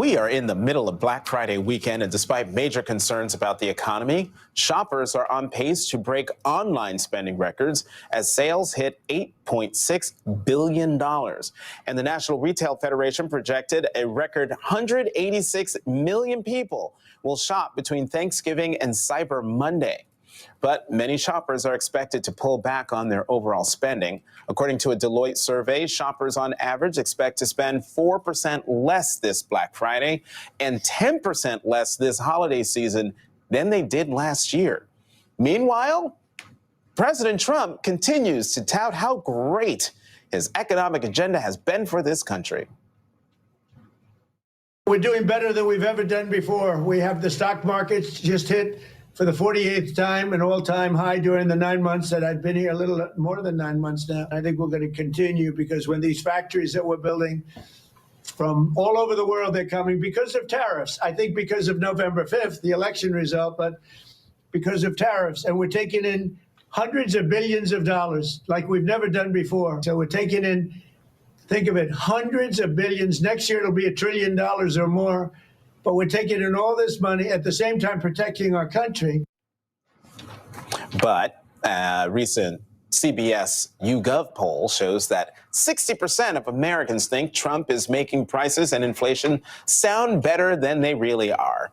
We are in the middle of Black Friday weekend, and despite major concerns about the economy, shoppers are on pace to break online spending records as sales hit $8.6 billion. And the National Retail Federation projected a record 186 million people will shop between Thanksgiving and Cyber Monday. But many shoppers are expected to pull back on their overall spending. According to a Deloitte survey, shoppers on average expect to spend 4% less this Black Friday and 10% less this holiday season than they did last year. Meanwhile, President Trump continues to tout how great his economic agenda has been for this country. We're doing better than we've ever done before. We have the stock markets just hit for the 48th time an all-time high during the 9 months that I've been here, a little more than 9 months now. I think we're going to continue because when these factories that we're building from all over the world, they're coming because of tariffs. I think because of November 5th, the election result, but because of tariffs. And we're taking in hundreds of billions of dollars like we've never done before. So we're taking in, think of it, hundreds of billions. Next year, it'll be $1 trillion or more. But we're taking in all this money, at the same time protecting our country. But a recent CBS YouGov poll shows that 60% of Americans think Trump is making prices and inflation sound better than they really are.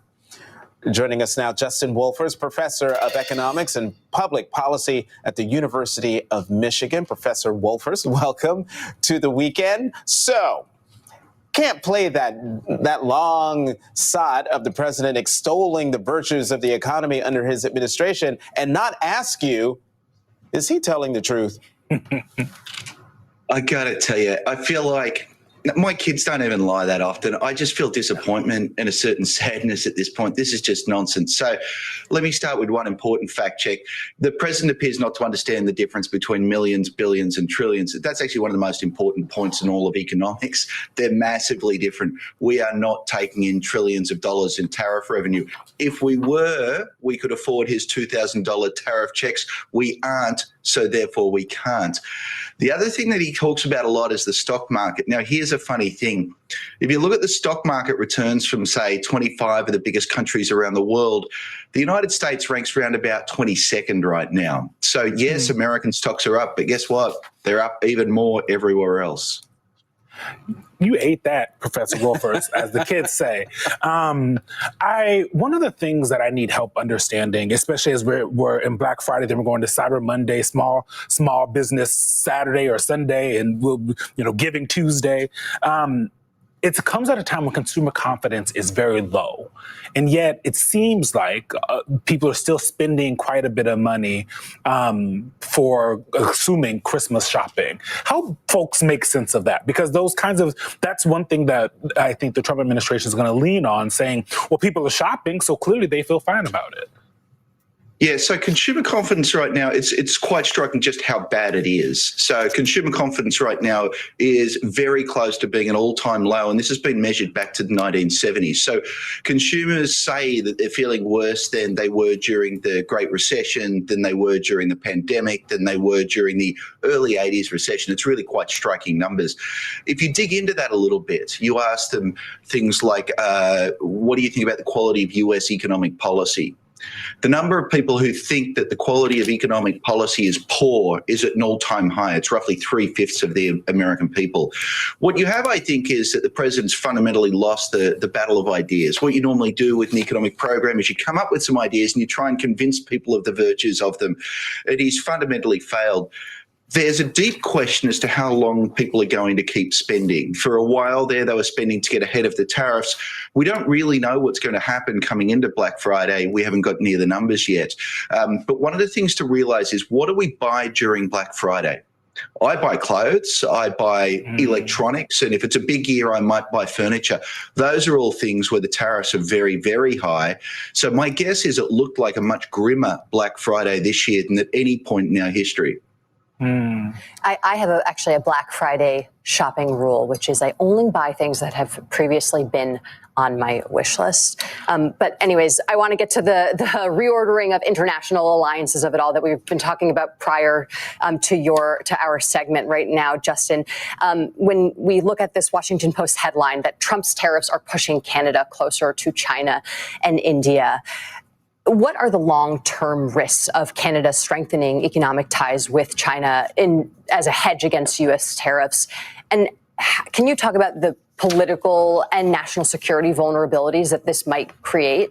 Joining us now, Justin Wolfers, professor of economics and public policy at the University of Michigan. Professor Wolfers, welcome to the weekend. So, can't play that long sod of the president extolling the virtues of the economy under his administration and not ask you, is he telling the truth? I gotta tell you, I feel like my kids don't even lie that often. I just feel disappointment and a certain sadness at this point. This is just nonsense. So let me start with one important fact check. The president appears not to understand the difference between millions, billions, and trillions. That's actually one of the most important points in all of economics. They're massively different. We are not taking in trillions of dollars in tariff revenue. If we were, we could afford his $2,000 tariff checks. We aren't, so therefore we can't. The other thing that he talks about a lot is the stock market. Now, here's a funny thing. If you look at the stock market returns from, say, 25 of the biggest countries around the world, the United States ranks around about 22nd right now. So, yes, American stocks are up, but guess what? They're up even more everywhere else. You ate that, Professor Wolfers, as the kids say. One of the things that I need help understanding, especially as we're in Black Friday, then we're going to Cyber Monday, small business Saturday or Sunday, and Giving Tuesday. It comes at a time when consumer confidence is very low. And yet it seems like people are still spending quite a bit of money for assuming Christmas shopping. How folks make sense of that? Because that's one thing that I think the Trump administration is going to lean on, saying, well, people are shopping, so clearly they feel fine about it. Yeah, so consumer confidence right now, it's quite striking just how bad it is. So consumer confidence right now is very close to being an all-time low, and this has been measured back to the 1970s. So consumers say that they're feeling worse than they were during the Great Recession, than they were during the pandemic, than they were during the early 80s recession. It's really quite striking numbers. If you dig into that a little bit, you ask them things like, what do you think about the quality of US economic policy? The number of people who think that the quality of economic policy is poor is at an all-time high. It's roughly 3/5 of the American people. What you have, I think, is that the president's fundamentally lost the battle of ideas. What you normally do with an economic program is you come up with some ideas and you try and convince people of the virtues of them. And he's fundamentally failed. There's a deep question as to how long people are going to keep spending. For a while there, they were spending to get ahead of the tariffs. We don't really know what's going to happen coming into Black Friday. We haven't got any of the numbers yet. But one of the things to realize is, what do we buy during Black Friday? I buy clothes, I buy electronics, and if it's a big year, I might buy furniture. Those are all things where the tariffs are very, very high. So my guess is it looked like a much grimmer Black Friday this year than at any point in our history. I have actually a Black Friday shopping rule, which is I only buy things that have previously been on my wish list. But anyways, I want to get to the reordering of international alliances of it all that we've been talking about prior to our segment right now, Justin. When we look at this Washington Post headline that Trump's tariffs are pushing Canada closer to China and India, what are the long-term risks of Canada strengthening economic ties with China as a hedge against U.S. tariffs? And can you talk about the political and national security vulnerabilities that this might create?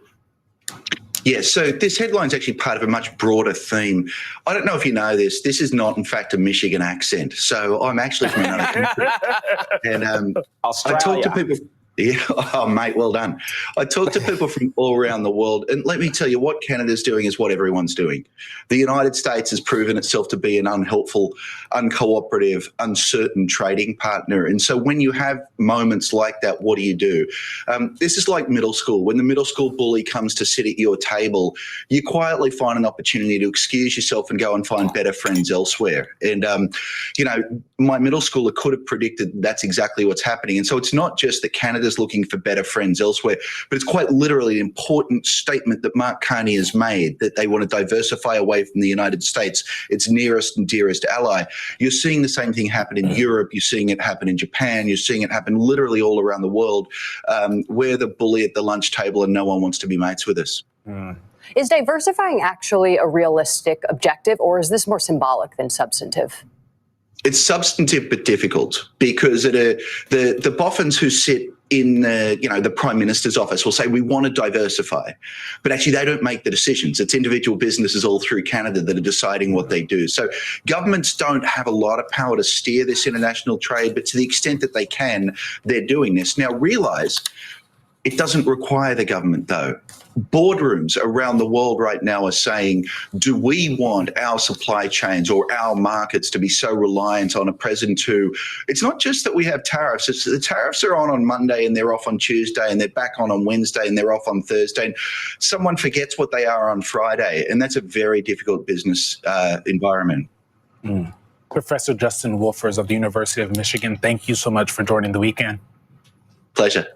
Yeah, so this headline is actually part of a much broader theme. I don't know if you know this. This is not, in fact, a Michigan accent. So I'm actually from another country. And Australia. I talk to people. Yeah, oh, mate, well done. I talk to people from all around the world, and let me tell you, what Canada's doing is what everyone's doing. The United States has proven itself to be an unhelpful, uncooperative, uncertain trading partner. And so when you have moments like that, what do? This is like middle school. When the middle school bully comes to sit at your table, you quietly find an opportunity to excuse yourself and go and find better friends elsewhere. And, my middle schooler could have predicted that's exactly what's happening. And so it's not just that Canada's looking for better friends elsewhere, but it's quite literally an important statement that Mark Carney has made, that they want to diversify away from the United States, its nearest and dearest ally. You're seeing the same thing happen in Europe. You're seeing it happen in Japan. You're seeing it happen literally all around the world. We're the bully at the lunch table and no one wants to be mates with us. Is diversifying actually a realistic objective, or is this more symbolic than substantive? It's substantive but difficult, because the boffins who sit in the Prime Minister's office will say we want to diversify, but actually they don't make the decisions. It's individual businesses all through Canada that are deciding what they do. So governments don't have a lot of power to steer this international trade, but to the extent that they can, they're doing this. Now realise it doesn't require the government, though. Boardrooms around the world right now are saying, do we want our supply chains or our markets to be so reliant on a president who, it's not just that we have tariffs, it's the tariffs are on Monday and they're off on Tuesday and they're back on Wednesday and they're off on Thursday. And someone forgets what they are on Friday. And that's a very difficult business environment. Professor Justin Wolfers of the University of Michigan, thank you so much for joining the weekend. Pleasure.